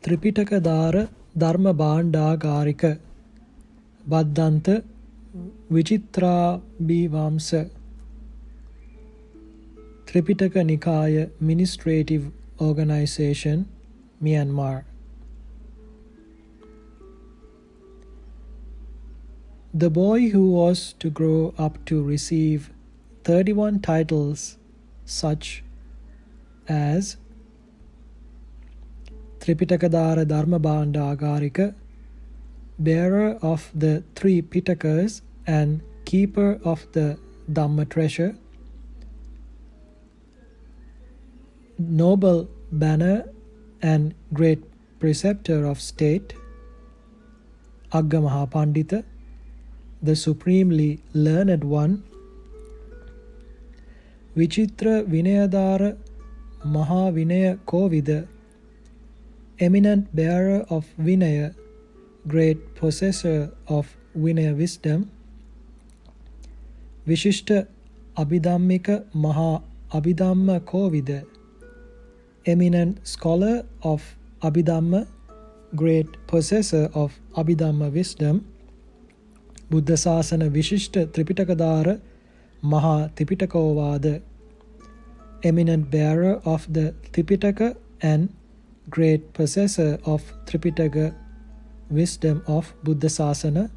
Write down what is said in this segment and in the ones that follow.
Tripitaka Dharma Bhandanta Bhandanta Vicitsara Tripitaka Nikaya Administrative Organization, Myanmar. The boy who was to grow up to receive 31 titles such as Tripitaka Dharma Bhandanta, bearer of the three Pitakas and keeper of the Dhamma treasure, noble banner and great preceptor of state, Agga Pandita, the supremely learned one, Vichitra Vinayadara Mahavinaya Kovida, eminent bearer of Vinaya, great possessor of Vinaya wisdom, Vishishta Abhidhammika Maha Abhidhamma Kovida, eminent scholar of Abhidhamma, great possessor of Abhidhamma wisdom, Buddhasasana Vishishta Tripitaka Maha Tripitakovada, eminent bearer of the Tripitaka and great possessor of Tripitaka wisdom of Buddhasasana,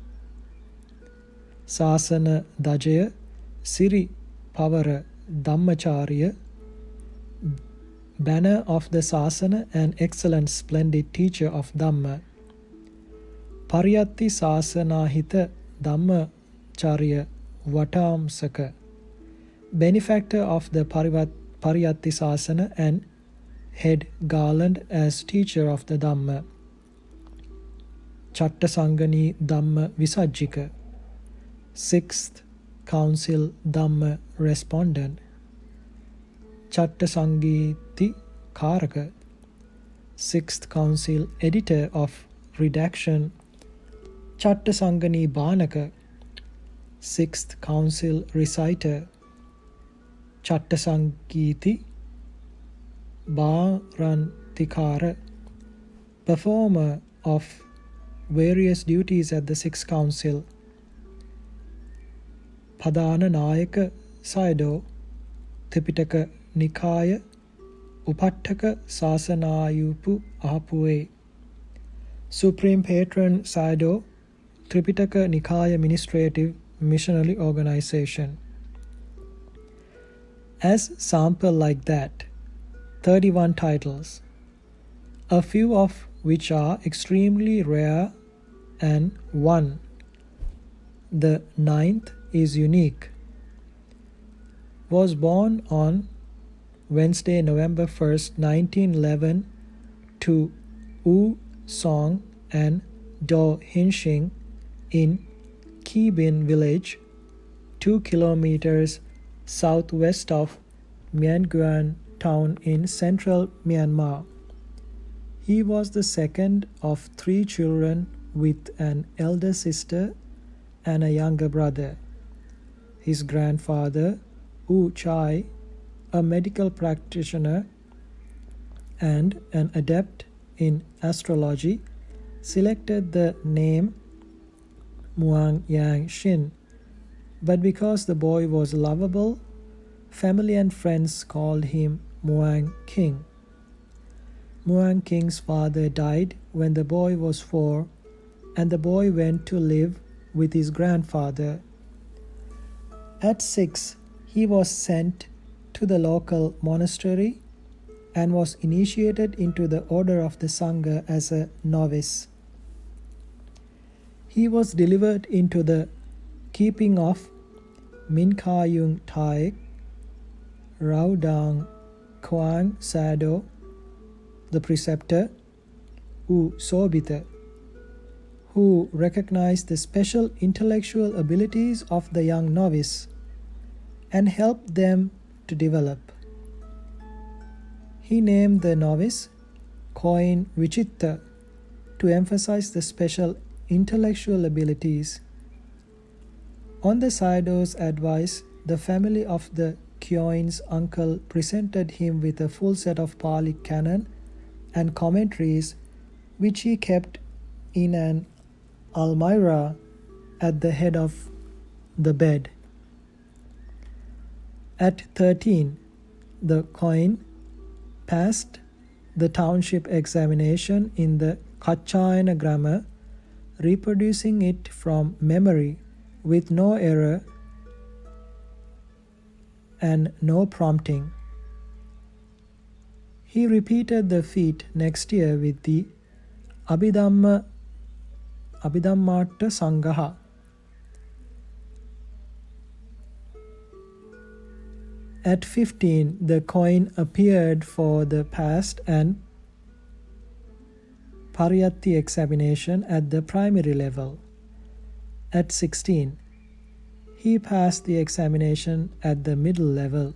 Sasana Dajaya Siri Pavara Dhammacharya, banner of the Sasana and excellent splendid teacher of Dhamma, Pariyatti Sasanahita Dhammacharya Vatamsaka, benefactor of the Pariyatti Sasana and head garland as teacher of the Dhamma, Chattasangani Dhamma Visajjika, Sixth Council Dhamma Respondent, Chattasangiti Karaka, Sixth Council Editor of Redaction, Chattasangani Bhanaka, Sixth Council Reciter, Chattasangiti Bharantikara, performer of various duties at the Sixth Council, Padana Nayaka Sayadaw, Tripitaka Nikaya Upattaka Sasanayupu Ahapue, Supreme Patron Sayadaw, Tripitaka Nikaya Administrative Missionary Organization. As sample like that, 31 titles, a few of which are extremely rare and one, the ninth, is unique, was born on Wednesday, November 1st, 1911 to U Song and Do Hinshing in Kibin village, 2 kilometers southwest of Mingun town in central Myanmar. He was the second of 3 children with an elder sister and a younger brother. His grandfather, U Chai, a medical practitioner and an adept in astrology, selected the name Muang Yang Shin, but because the boy was lovable, family and friends called him Muang King. Muang King's father died when the boy was 4, and the boy went to live with his grandfather. At 6, he was sent to the local monastery and was initiated into the order of the Sangha as a novice. He was delivered into the keeping of Min Kayung Taek, Raudang Kwang Sayadaw, the preceptor, U Sobita, who recognized the special intellectual abilities of the young novice and helped them to develop. He named the novice Koin Vichitta to emphasize the special intellectual abilities. On the Sayadaw's advice, the family of the Kyoin's uncle presented him with a full set of Pali canon and commentaries which he kept in an almirah at the head of the bed. At 13, the coin passed the township examination in the Kachayana grammar, reproducing it from memory with no error and no prompting. He repeated the feat next year with the Abhidhammatta Sangha. At 15, the coin appeared for the past and Pariyatti examination at the primary level. At 16, he passed the examination at the middle level.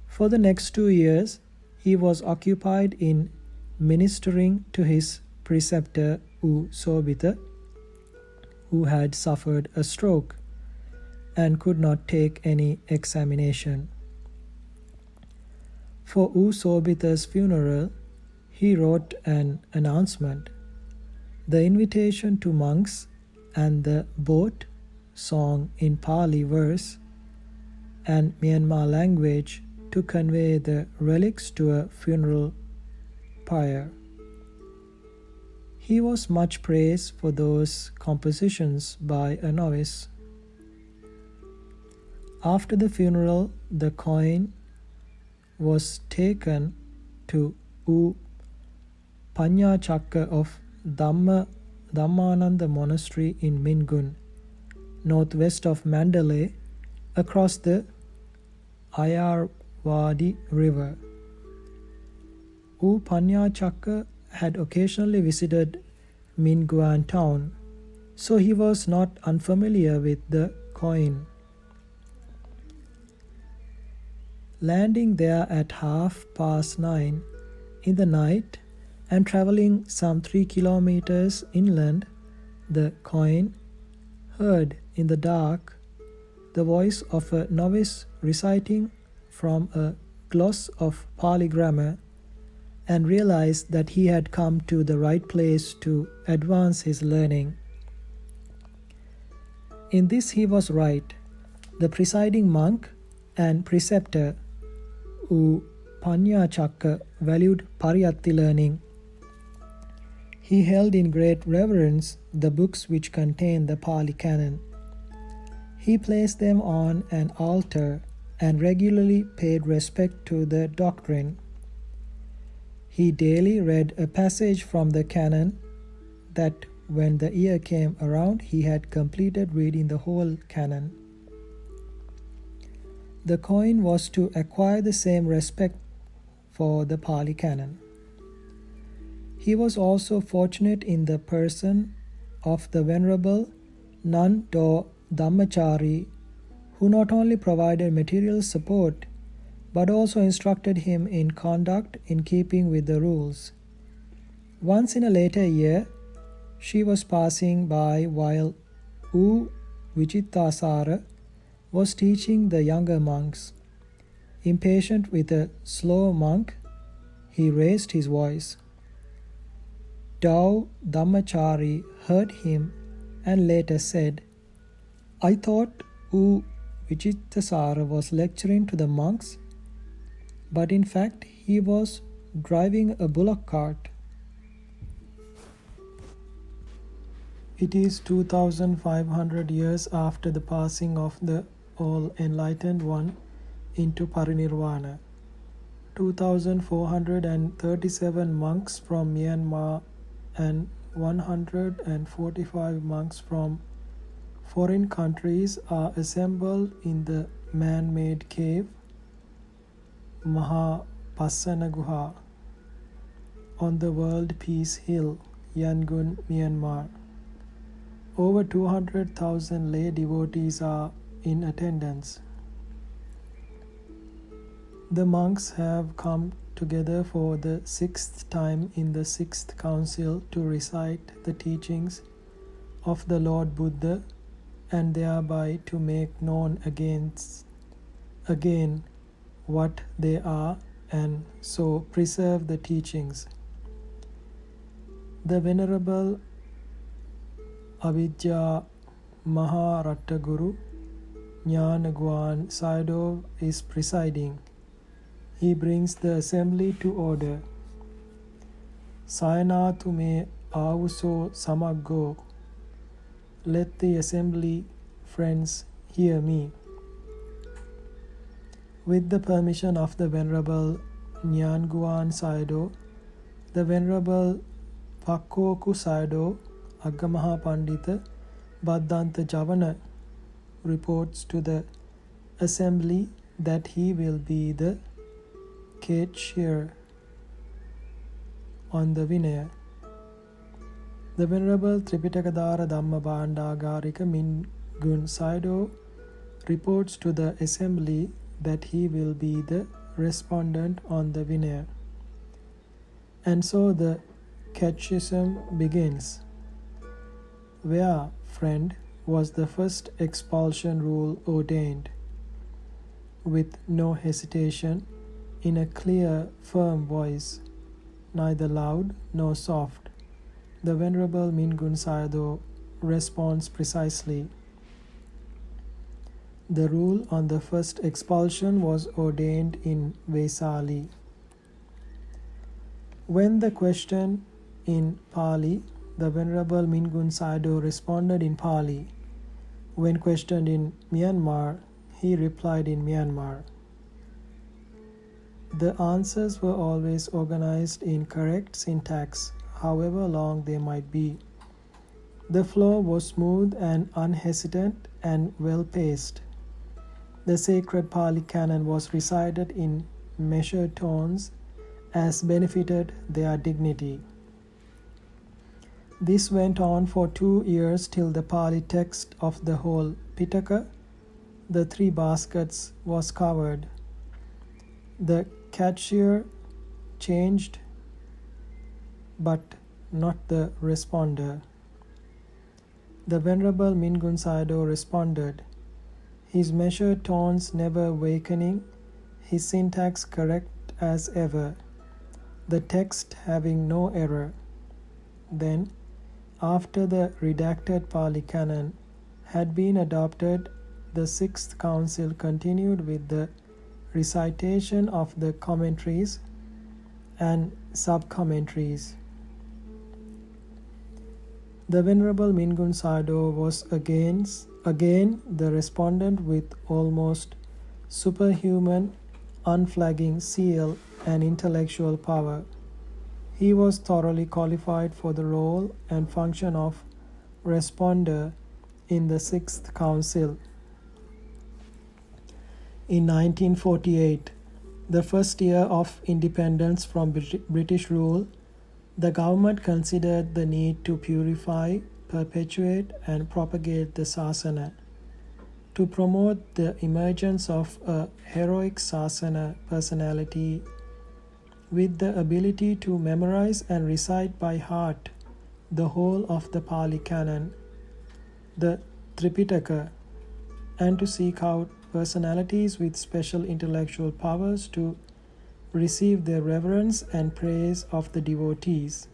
For the next 2 years, he was occupied in ministering to his preceptor U Sobita, who had suffered a stroke and could not take any examination. For U Sobita's funeral, he wrote an announcement. The invitation to monks and the boat song in Pali verse and Myanmar language to convey the relics to a funeral pyre. He was much praised for those compositions by a novice. After the funeral, the coin was taken to U Panyachakka of Dhammananda Monastery in Mingun, northwest of Mandalay, across the Ayarwadi River. U Panyachakka had occasionally visited Minguan town, so he was not unfamiliar with the coin. Landing there at 9:30 in the night and traveling some 3 kilometers inland, the coin heard in the dark the voice of a novice reciting from a gloss of Pali grammar and realized that he had come to the right place to advance his learning. In this he was right. The presiding monk and preceptor U Panyachakka valued Pariyatti learning. He held in great reverence the books which contain the Pali canon. He placed them on an altar and regularly paid respect to the doctrine. He daily read a passage from the canon that when the year came around he had completed reading the whole canon. The coin was to acquire the same respect for the Pali canon. He was also fortunate in the person of the Venerable Nun Do Dhammachari, who not only provided material support but also instructed him in conduct in keeping with the rules. Once in a later year, she was passing by while U Vicittasara was teaching the younger monks. Impatient with a slow monk, he raised his voice. Do Dhammachari heard him and later said, "I thought U Vicittasara was lecturing to the monks, but in fact he was driving a bullock cart." It is 2500 years after the passing of the All-Enlightened One into Parinirvana. 2437 monks from Myanmar and 145 monks from foreign countries are assembled in the man-made cave Mahapassana Guha on the World Peace Hill, Yangon, Myanmar. Over 200,000 lay devotees are in attendance. The monks have come together for the 6th time in the Sixth Council to recite the teachings of the Lord Buddha and thereby to make known again what they are and so preserve the teachings. The Venerable Avidya Maharattaguru Mingun Sayadaw is presiding. He brings the assembly to order. Sayanatu me avuso samaggo. Let the assembly friends hear me. With the permission of the Venerable Mingun Sayadaw, the Venerable Pakkoku Sayadaw Agamaha Pandita Bhandanta Javana reports to the assembly that he will be the chair on the Vinaya. The Venerable Tripitaka Dhamma Bhandagarika Mingun Sayadaw reports to the assembly that he will be the respondent on the Vinaya. And so the catechism begins. Where, friend, was the first expulsion rule ordained? With no hesitation, in a clear, firm voice, neither loud nor soft, the Venerable Mingun Sayadaw responds precisely. The rule on the first expulsion was ordained in Vesali. When the question in Pali, the Venerable Mingun Sayadaw responded in Pali. When questioned in Myanmar, he replied in Myanmar. The answers were always organized in correct syntax, however long they might be. The flow was smooth and unhesitant and well-paced. The sacred Pali canon was recited in measured tones as benefited their dignity. This went on for 2 years till the Pali text of the whole Pitaka, the 3 baskets, was covered. The catcher changed, but not the responder. The Venerable Mingun Sayadaw responded, his measured tones never weakening, his syntax correct as ever, the text having no error. Then, after the redacted Pali Canon had been adopted, the Sixth Council continued with the recitation of the commentaries and sub-commentaries. The Venerable Mingun Sayadaw was again the respondent with almost superhuman, unflagging zeal and intellectual power. He was thoroughly qualified for the role and function of responder in the Sixth Council. In 1948, the first year of independence from British rule, the government considered the need to purify, perpetuate, and propagate the Sasana. To promote the emergence of a heroic Sasana personality with the ability to memorize and recite by heart the whole of the Pali Canon, the Tripitaka, and to seek out personalities with special intellectual powers to receive the reverence and praise of the devotees.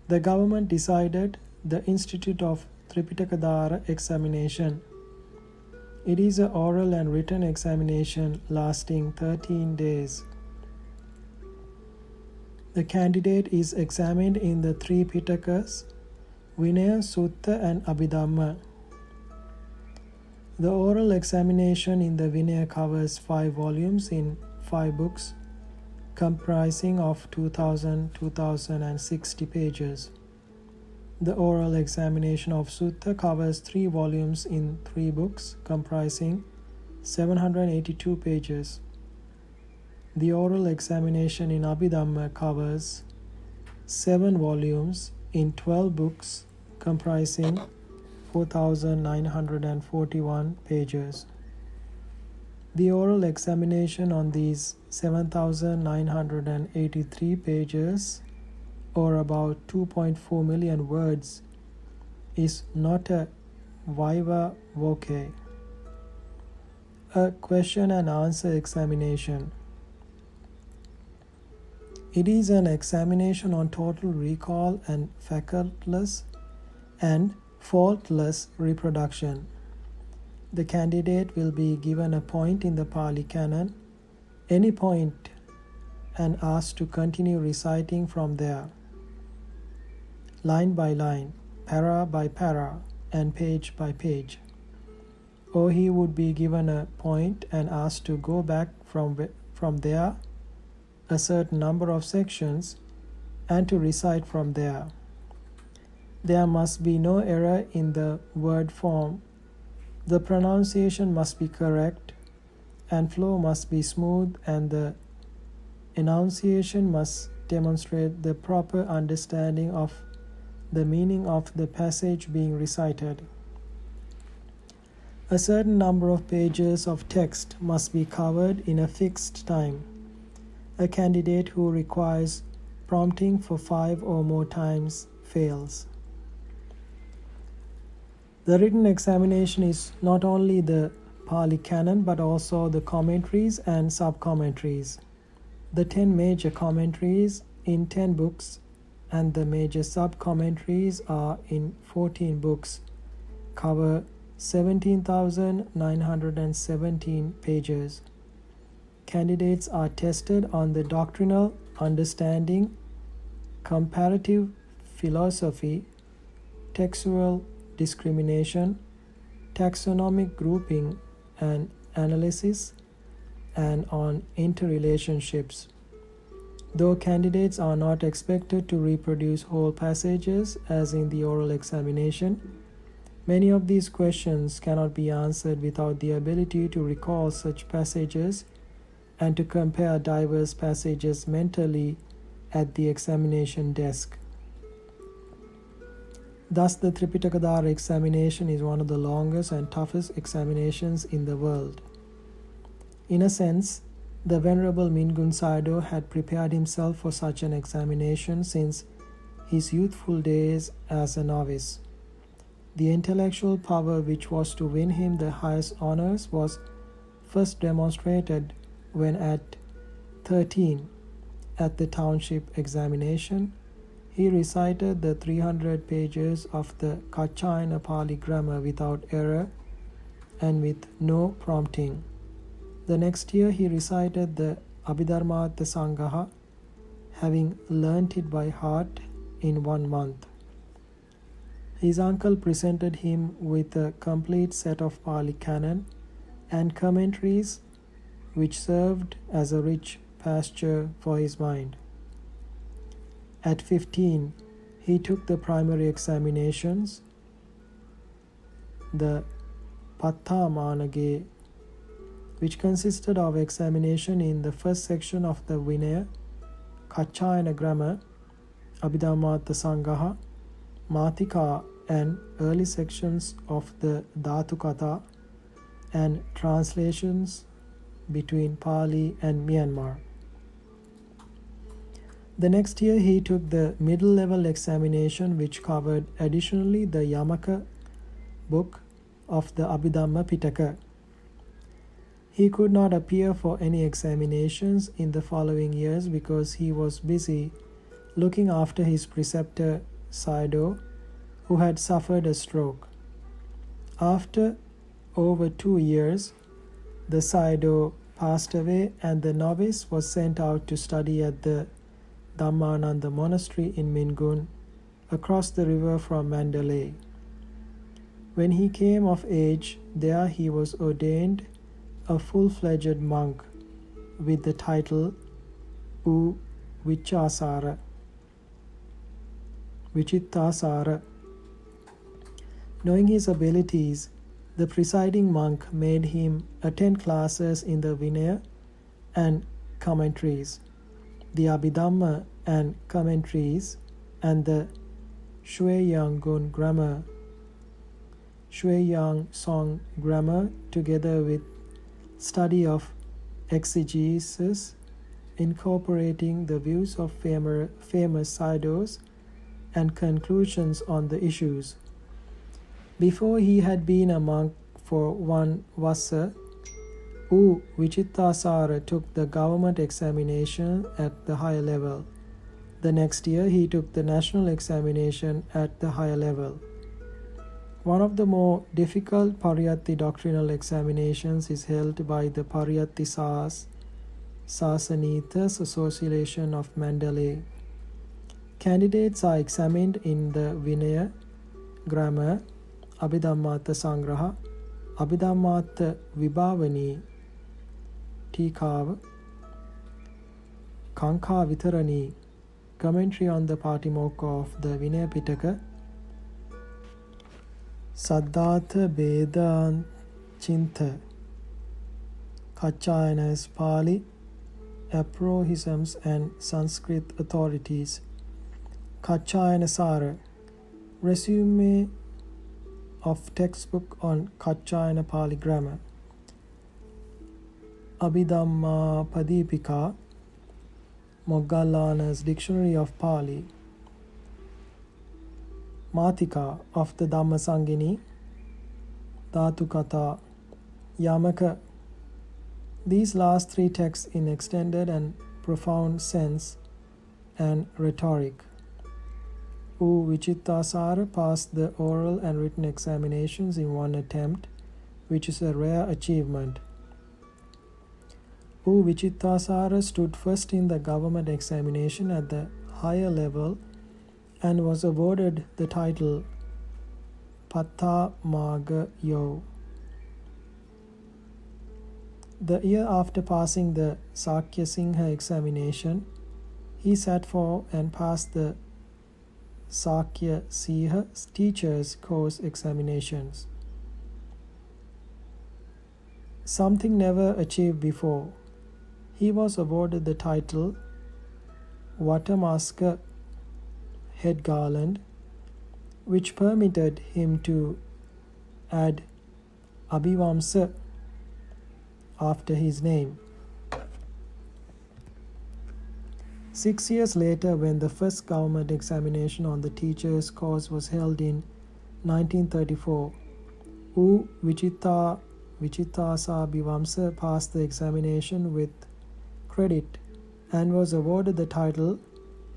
The government decided the Institute of Tripitaka examination. It is an oral and written examination lasting 13 days. The candidate is examined in the 3 Pitakas, Vinaya, Sutta, and Abhidhamma. The oral examination in the Vinaya covers 5 volumes in 5 books, comprising of 2,060 pages. The oral examination of Sutta covers 3 volumes in 3 books, comprising 782 pages. The oral examination in Abhidhamma covers 7 volumes in 12 books, comprising 4,941 pages. The oral examination on these 7,983 pages, or about 2.4 million words, is not a viva voce, a question and answer examination. It is an examination on total recall and faultless reproduction. The candidate will be given a point in the Pali Canon, any point, and asked to continue reciting from there, line by line, para by para, and page by page. Or he would be given a point and asked to go back from there a certain number of sections and to recite from there. There must be no error in the word form. The pronunciation must be correct, and flow must be smooth, and the enunciation must demonstrate the proper understanding of the meaning of the passage being recited. A certain number of pages of text must be covered in a fixed time. A candidate who requires prompting for 5 or more times fails. The written examination is not only the Pali Canon but also the commentaries and sub-commentaries. The 10 major commentaries in 10 books and the major sub-commentaries are in 14 books, cover 17,917 pages. Candidates are tested on the doctrinal understanding, comparative philosophy, textual discrimination, taxonomic grouping and analysis, and on interrelationships. Though candidates are not expected to reproduce whole passages as in the oral examination, many of these questions cannot be answered without the ability to recall such passages and to compare diverse passages mentally at the examination desk. Thus, the Tripitaka examination is one of the longest and toughest examinations in the world. In a sense, the Venerable Mingun Sayadaw had prepared himself for such an examination since his youthful days as a novice. The intellectual power which was to win him the highest honors was first demonstrated when at 13, at the township examination, he recited the 300 pages of the Kachayana Pali grammar without error and with no prompting. The next year he recited the Abhidharmata Sangaha, having learnt it by heart in 1 month. His uncle presented him with a complete set of Pali Canon and commentaries which served as a rich pasture for his mind. At 15, he took the primary examinations, the Patthamanage, which consisted of examination in the first section of the Vinaya, Kachayana grammar, Abhidharmata Sangaha, Matika, and early sections of the Dhatukatha and translations between Pali and Myanmar. The next year he took the middle level examination which covered additionally the Yamaka book of the Abhidhamma Pitaka. He could not appear for any examinations in the following years because he was busy looking after his preceptor Sayadaw, who had suffered a stroke. After over 2 years, the Sayadaw passed away and the novice was sent out to study at the Dhammananda monastery in Mingun, across the river from Mandalay. When he came of age, there he was ordained a full-fledged monk with the title Vicittasara. Knowing his abilities, the presiding monk made him attend classes in the Vinaya and commentaries, the Abhidhamma and commentaries, and the Shueyangon grammar, Shueyang Song grammar, together with study of exegesis, incorporating the views of famous Sayadaws and conclusions on the issues. Before he had been a monk for 1 vassa, U. Vicittasara took the government examination at the higher level. The next year he took the national examination at the higher level. One of the more difficult Pariyatti doctrinal examinations is held by the Pariyatti Sasanitas Association of Mandalay. Candidates are examined in the Vinaya, Grammar, Abhidhammata Sangraha, Abhidhammata Vibhavani, Tikava, Kanka Vitarani, commentary on the Patimokkha of the Vinaya Pitaka, Saddhatha Vedanchinta, Kachayanas, Pali, aphorisms and Sanskrit authorities, Kachayanasara, resume of textbook on Kachayana Pali grammar, Abhidhamma Padipika, Moggallana's Dictionary of Pali, Matika of the Dhamma Sangini, Dhatukata, Yamaka. These last three texts in extended and profound sense and rhetoric. U. Vicittasara passed the oral and written examinations in one attempt, which is a rare achievement. U. Vicittasara stood first in the government examination at the higher level and was awarded the title Pathamagayo. The year after passing the Sakya Singha examination, he sat for and passed the Sakya Siha Teachers Course examinations. Something never achieved before. He was awarded the title Vatamaska Head Garland, which permitted him to add Abhivamsa after his name. 6 years later, when the first government examination on the teacher's course was held in 1934, U. Vicittasarabivamsa passed the examination with credit and was awarded the title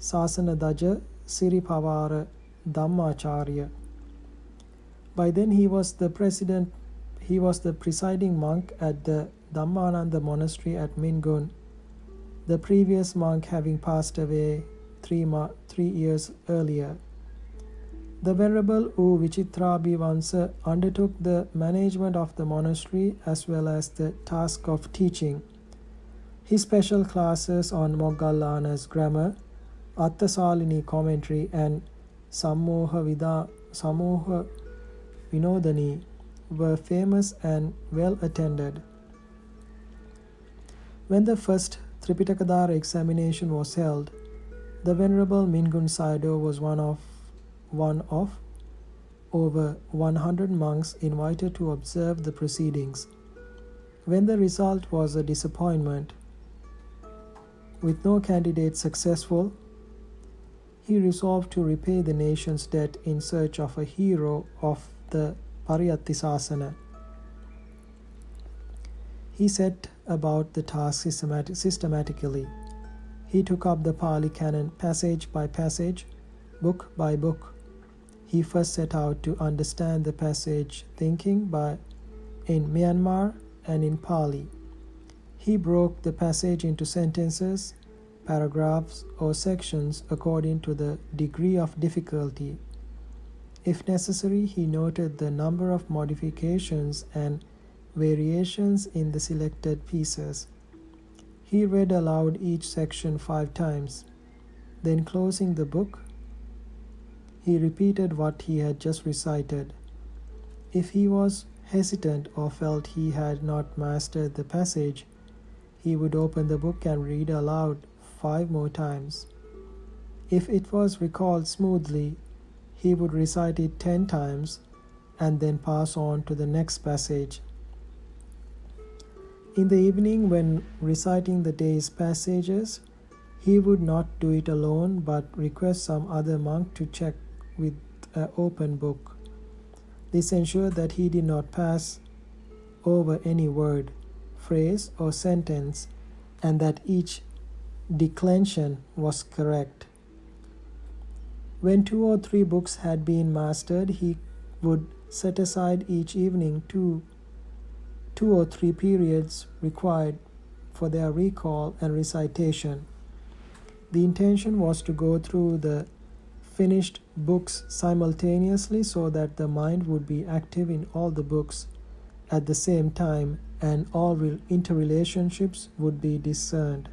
Sasanadaja Siripavara Dhammacharya. By then he was the presiding monk at the Dhammananda monastery at Mingun, the previous monk having passed away 3 years earlier. The Venerable U. Vicittasarabivamsa undertook the management of the monastery as well as the task of teaching. His special classes on Moggallana's grammar, Attasalini commentary and Sammoha Vinodani were famous and well attended. When the first Tripitaka examination was held, the Venerable Mingun Sayadaw was one of over 100 monks invited to observe the proceedings. When the result was a disappointment, with no candidate successful, he resolved to repay the nation's debt in search of a hero of the Pariyatti Sasana. He set about the task systematically. He took up the Pali Canon passage by passage, book by book. He first set out to understand the passage thinking in Myanmar and in Pali. He broke the passage into sentences, paragraphs, or sections according to the degree of difficulty. If necessary, he noted the number of modifications and variations in the selected pieces. He read aloud each section 5 times. Then, closing the book, he repeated what he had just recited. If he was hesitant or felt he had not mastered the passage, he would open the book and read aloud 5 more times. If it was recalled smoothly, he would recite it 10 times and then pass on to the next passage. In the evening, when reciting the day's passages, he would not do it alone but request some other monk to check with an open book. This ensured that he did not pass over any word, phrase or sentence, and that each declension was correct. When 2 or 3 books had been mastered, he would set aside each evening 2 or 3 periods required for their recall and recitation. The intention was to go through the finished books simultaneously so that the mind would be active in all the books at the same time and all interrelationships would be discerned.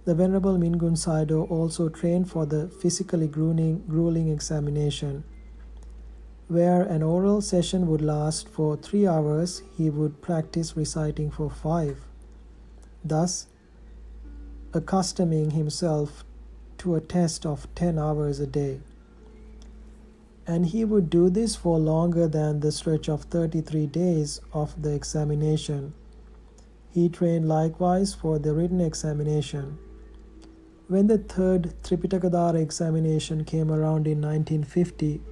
The Venerable Mingun Sayadaw also trained for the physically grueling examination. Where an oral session would last for 3 hours, he would practice reciting for 5, thus accustoming himself to a test of 10 hours a day. And he would do this for longer than the stretch of 33 days of the examination. He trained likewise for the written examination. When the 3rd Tripitaka examination came around in 1950,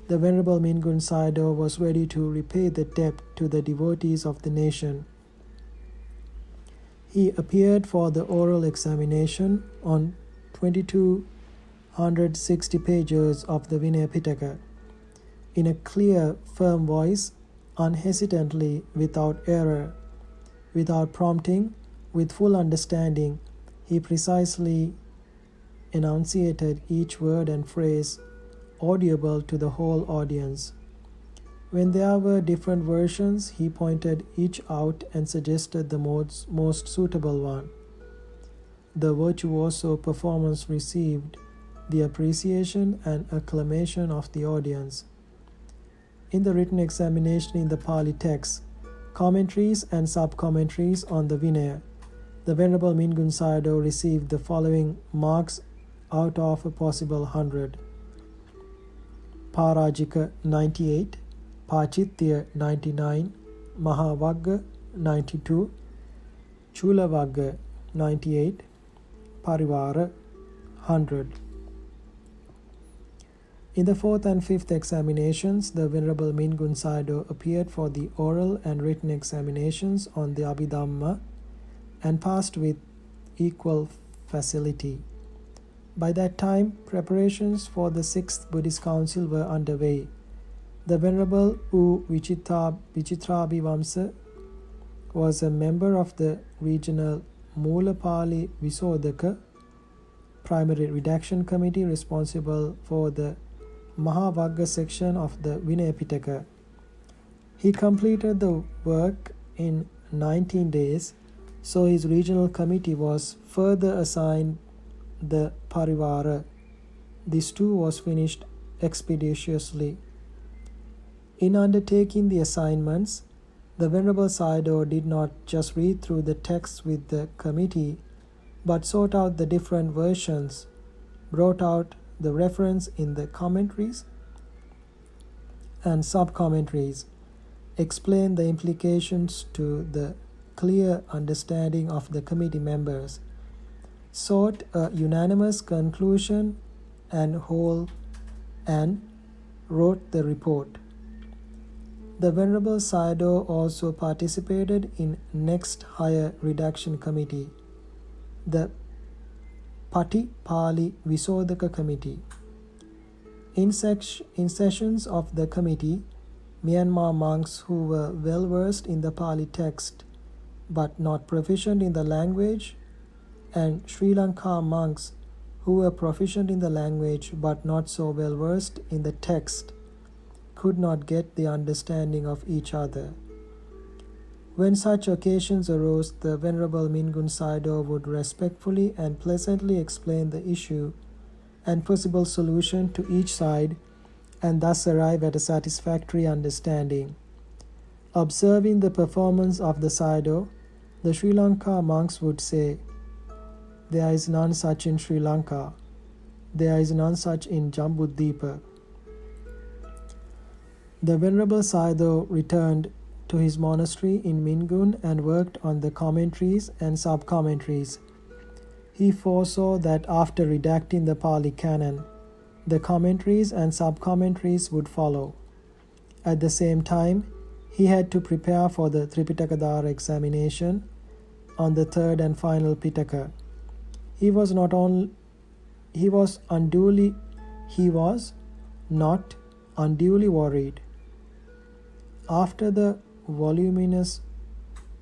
the Venerable Mingun Sayadaw was ready to repay the debt to the devotees of the nation. He appeared for the oral examination on 2260 pages of the Vinaya Pitaka. In a clear, firm voice, unhesitantly, without error, without prompting, with full understanding, he precisely enunciated each word and phrase, audible to the whole audience. When there were different versions, he pointed each out and suggested the most suitable one. The virtuoso performance received the appreciation and acclamation of the audience. In the written examination in the Pali text, commentaries and sub-commentaries on the Vinaya, the Venerable Mingun Sayadaw received the following marks out of a possible 100. Parajika 98, Pachitya 99, Mahavagga 92, Chulavagga 98, Parivara 100. In the 4th and 5th examinations, the Venerable Mingun Sayadaw appeared for the oral and written examinations on the Abhidhamma and passed with equal facility. By that time, preparations for the Sixth Buddhist Council were underway. The Venerable Vicittasarabivamsa was a member of the regional Mulapali Visodhaka primary redaction committee responsible for the Mahavagga section of the Vinaya Pitaka. He completed the work in 19 days, so his regional committee was further assigned the Parivara. This too was finished expeditiously. In undertaking the assignments, the Venerable Sayadaw did not just read through the text with the committee, but sought out the different versions, brought out the reference in the commentaries and sub-commentaries, explained the implications to the clear understanding of the committee members, sought a unanimous conclusion and wrote the report. The Venerable Sayadaw also participated in next higher redaction committee, the Pati Pali Visodhaka Committee. In sessions of the committee, Myanmar monks who were well versed in the Pali text but not proficient in the language, and Sri Lanka monks who were proficient in the language but not so well versed in the text, could not get the understanding of each other. When such occasions arose, the Venerable Mingun Sayadaw would respectfully and pleasantly explain the issue and possible solution to each side, and thus arrive at a satisfactory understanding. Observing the performance of the Sayadaw, the Sri Lanka monks would say, "There is none such in Sri Lanka. There is none such in Jambudvipa." The Venerable Sayadaw returned to his monastery in Mingun and worked on the commentaries and sub-commentaries. He foresaw that after redacting the Pali Canon, the commentaries and sub-commentaries would follow. At the same time, He had to prepare for the Tripitaka examination on the third and final Pitaka. He was not unduly worried. After the voluminous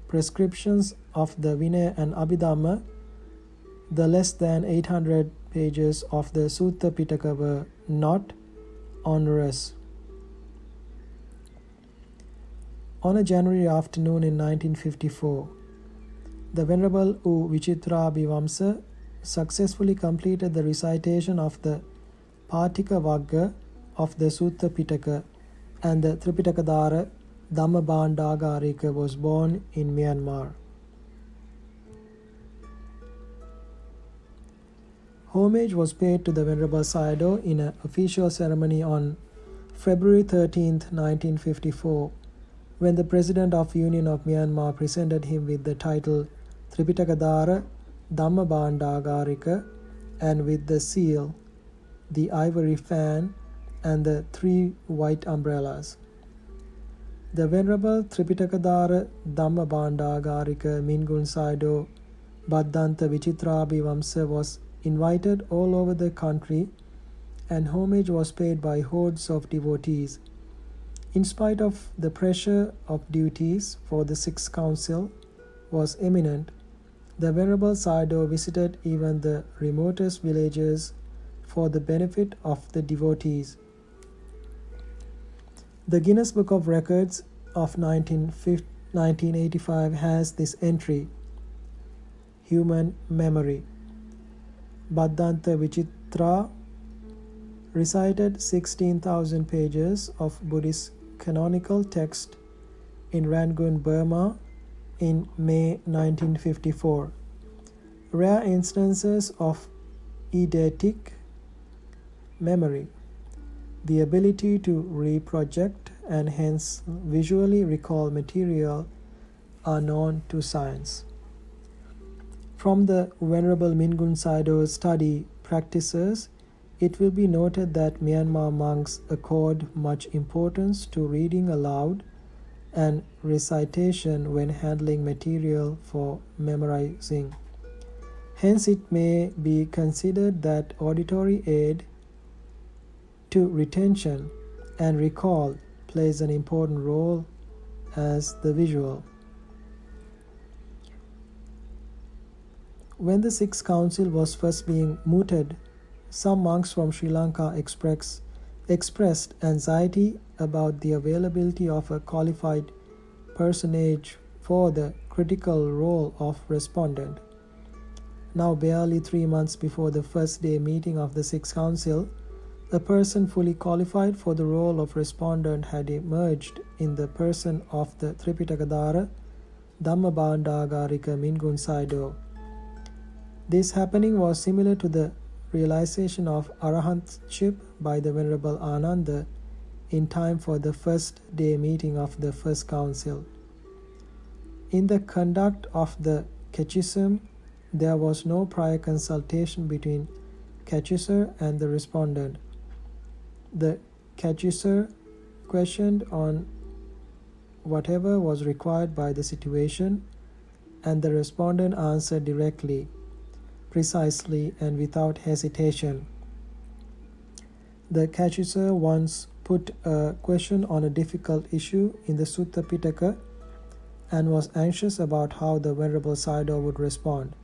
prescriptions of the Vinaya and Abhidhamma, the less than 800 pages of the Sutta Pitaka were not onerous. On a January afternoon in 1954, the Venerable U Vicittasarabivamsa successfully completed the recitation of the Patika Vagga of the Sutta Pitaka, and the Tripitaka Dhamma was born in Myanmar. Homage was paid to the Venerable Sayadaw in an official ceremony on February 13, 1954, when the President of Union of Myanmar presented him with the title Tripitaka Dhamma and with the seal, the ivory fan, and the 3 white umbrellas. The Venerable Tripitaka Dhamma Mingun Sayadaw Bhandanta Vicitsara was invited all over the country, and homage was paid by hordes of devotees. In spite of the pressure of duties for the Sixth Council was imminent, the Venerable Sayadaw visited even the remotest villages for the benefit of the devotees. The Guinness Book of Records of 1985 has this entry: Human Memory. Bhandanta Vicitsara recited 16,000 pages of Buddhist canonical text in Rangoon, Burma in May 1954. Rare instances of eidetic memory, the ability to reproject and hence visually recall material, are known to science. From the Venerable Mingun Sayadaw's study practices, it will be noted that Myanmar monks accord much importance to reading aloud and recitation when handling material for memorizing. Hence, it may be considered that auditory aid to retention and recall plays an important role as the visual. When the Sixth Council was first being mooted, some monks from Sri Lanka expressed anxiety about the availability of a qualified personage for the critical role of Respondent. Now, barely 3 months before the first day meeting of the Sixth Council, a person fully qualified for the role of Respondent had emerged in the person of the Tripitaka Dhamma Mingun Sayadaw. This happening was similar to the realization of arahantship by the Venerable Ananda in time for the first day meeting of the First Council. In the conduct of the catechism, there was no prior consultation between catechist and the respondent. The catechist questioned on whatever was required by the situation, and the respondent answered directly, precisely, and without hesitation. The catechist once put a question on a difficult issue in the Sutta Pitaka and was anxious about how the Venerable Sayadaw would respond.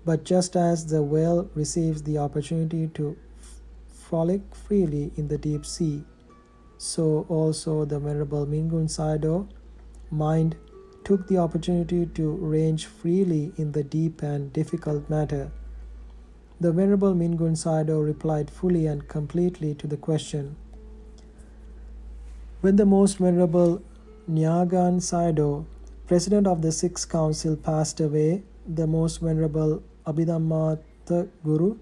But just as the whale receives the opportunity to frolic freely in the deep sea, so also the Venerable Mingun Sayadaw mind took the opportunity to range freely in the deep and difficult matter. The Venerable Mingun Sayadaw replied fully and completely to the question. When the Most Venerable Nyagan Sayadaw, President of the Sixth Council, passed away, the Most Venerable Abhidhammatha Guru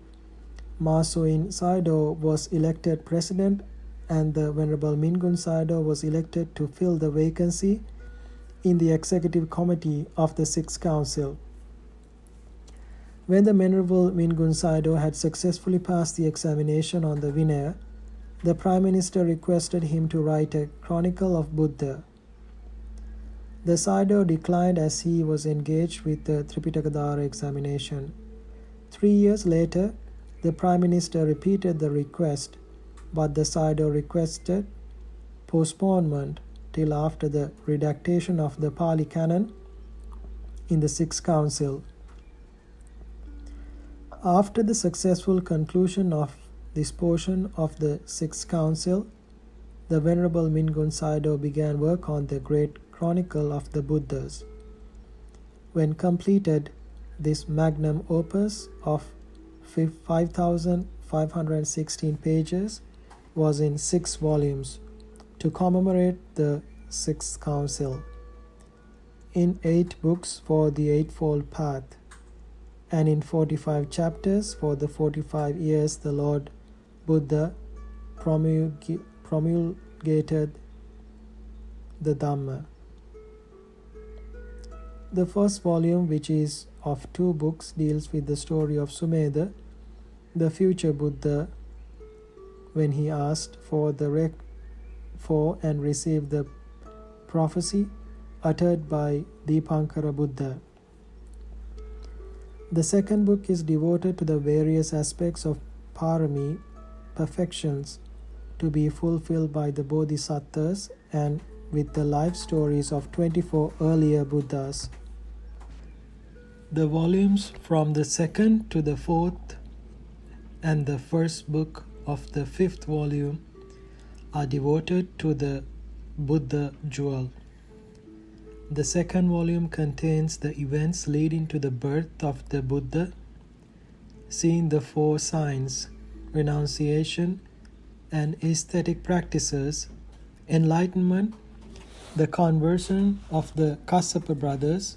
Masoin Sayadaw was elected President, and the Venerable Mingun Sayadaw was elected to fill the vacancy in the Executive Committee of the Sixth Council. When the Venerable Mingun Sayadaw had successfully passed the examination on the Vinaya, the Prime Minister requested him to write a chronicle of Buddha. The Sayadaw declined as he was engaged with the Tripitaka examination. 3 years later, the Prime Minister repeated the request, but the Sayadaw requested postponement till after the redactation of the Pali Canon in the Sixth Council. After the successful conclusion of this portion of the Sixth Council, the Venerable Mingun Sayadaw began work on the Great Chronicle of the Buddhas. When completed, this magnum opus of 5,516 pages was in 6 volumes to commemorate the Sixth Council, in 8 books for the Eightfold Path, and in 45 chapters for the 45 years the Lord Buddha promulgated the Dhamma. The first volume, which is of 2 books, deals with the story of Sumedha, the future Buddha, when he asked for and received the prophecy uttered by Dipankara Buddha. The second book is devoted to the various aspects of parami, perfections, to be fulfilled by the Bodhisattvas, and with the life stories of 24 earlier Buddhas. The volumes from the second to the fourth and the first book of the 5th volume are devoted to the Buddha jewel. The second volume contains the events leading to the birth of the Buddha, seeing the 4 signs, renunciation and aesthetic practices, enlightenment, the conversion of the Kassapa brothers,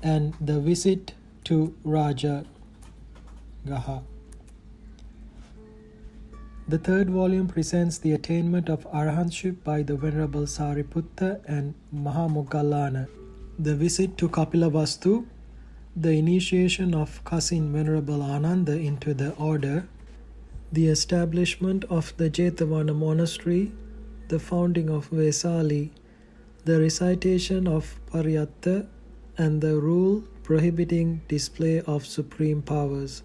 and the visit to Rajagaha. The third volume presents the attainment of arahantship by the Venerable Sariputta and Mahamoggallana, the visit to Kapilavastu, the initiation of cousin Venerable Ananda into the order, the establishment of the Jetavana monastery, the founding of Vesali, the recitation of Pariyatta, and the rule prohibiting display of supreme powers.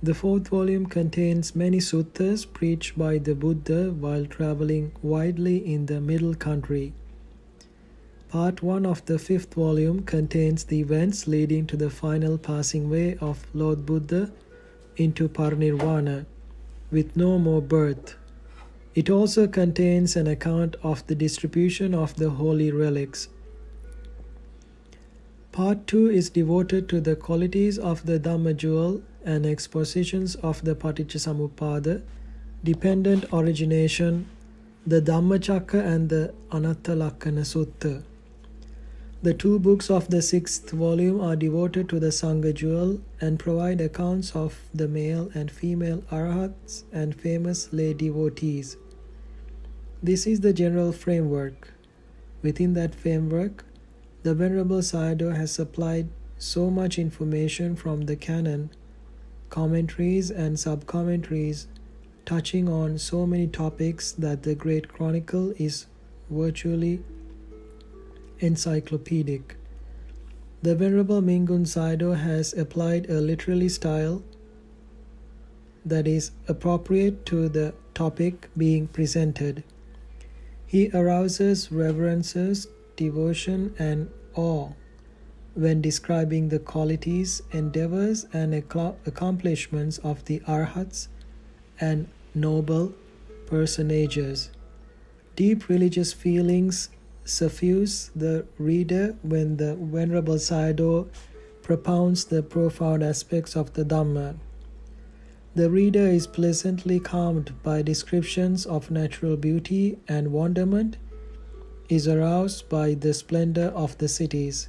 The 4th volume contains many suttas preached by the Buddha while traveling widely in the Middle Country. Part 1 of the 5th volume contains the events leading to the final passing away of Lord Buddha into Parinirvana, with no more birth. It also contains an account of the distribution of the holy relics. Part 2 is devoted to the qualities of the Dhamma jewel and expositions of the Paticcasamuppada, dependent origination, the Dhammacakka and the Anattalakkana Sutta. The 2 books of the 6th volume are devoted to the Sangha jewel and provide accounts of the male and female arahats and famous lay devotees. This is the general framework. Within that framework, the Venerable Sayadaw has supplied so much information from the canon, commentaries and sub-commentaries, touching on so many topics that the Great Chronicle is virtually encyclopedic. The Venerable Mingun Sayadaw has applied a literary style that is appropriate to the topic being presented. He arouses reverences, devotion and awe when describing the qualities, endeavors and accomplishments of the arhats and noble personages. Deep religious feelings suffuse the reader when the Venerable Sayadaw propounds the profound aspects of the Dhamma. The reader is pleasantly calmed by descriptions of natural beauty, and wonderment is aroused by the splendor of the cities.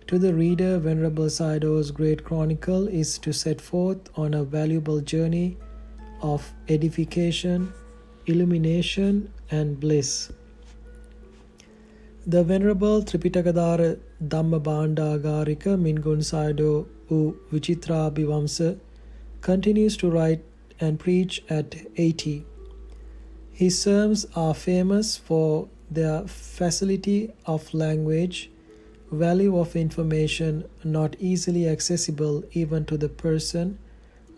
To the reader, Venerable Sayadaw's Great Chronicle is to set forth on a valuable journey of edification, illumination, and bliss. The Venerable Tripitaka Dhamma Bhandagarika Mingun Sayadaw U Vicittasarabivamsa continues to write and preach at 80. His sermons are famous for their facility of language, value of information not easily accessible even to the person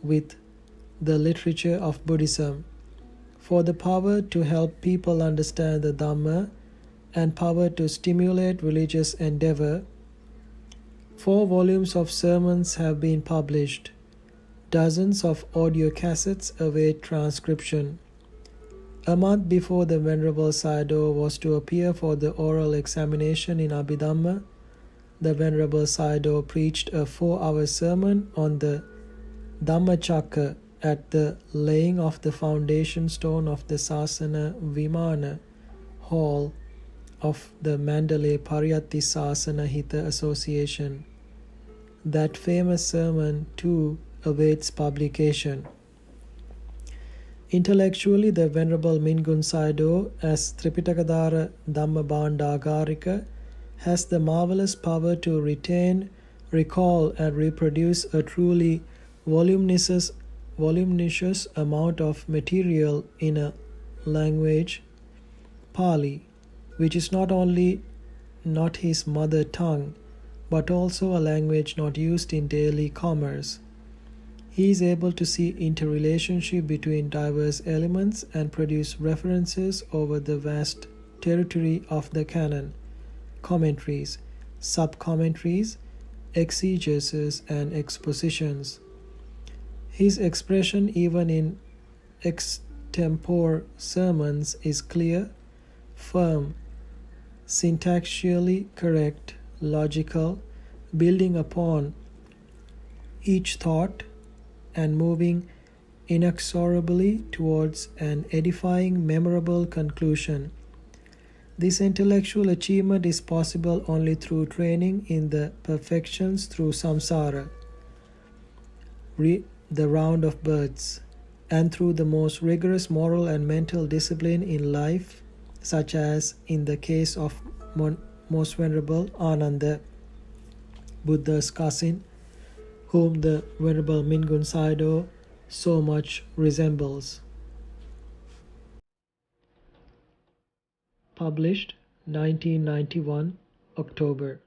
with the literature of Buddhism, for the power to help people understand the Dhamma and power to stimulate religious endeavor. 4 volumes of sermons have been published. Dozens of audio cassettes await transcription. A month before the Venerable Sayadaw was to appear for the oral examination in Abhidhamma, the Venerable Sayadaw preached a 4-hour sermon on the Dhammacakka at the laying of the foundation stone of the Sasana Vimana Hall of the Mandalay Pariyatti Sasana Hita Association. That famous sermon, too, awaits publication. Intellectually, the Venerable Mingun Sayadaw, as Tripitaka Dhamma Bhandagarika, has the marvelous power to retain, recall, and reproduce a truly voluminous amount of material in a language, Pali, which is not only not his mother tongue, but also a language not used in daily commerce. He is able to see interrelationship between diverse elements and produce references over the vast territory of the canon, commentaries, sub-commentaries, exegesis, and expositions. His expression even in extempore sermons is clear, firm, syntaxially correct, logical, building upon each thought and moving inexorably towards an edifying, memorable conclusion. This intellectual achievement is possible only through training in the perfections through samsara, the round of births, and through the most rigorous moral and mental discipline in life, such as in the case of Most Venerable Ananda, Buddha's cousin, whom the Venerable Mingun Sayadaw so much resembles. Published 1991, October.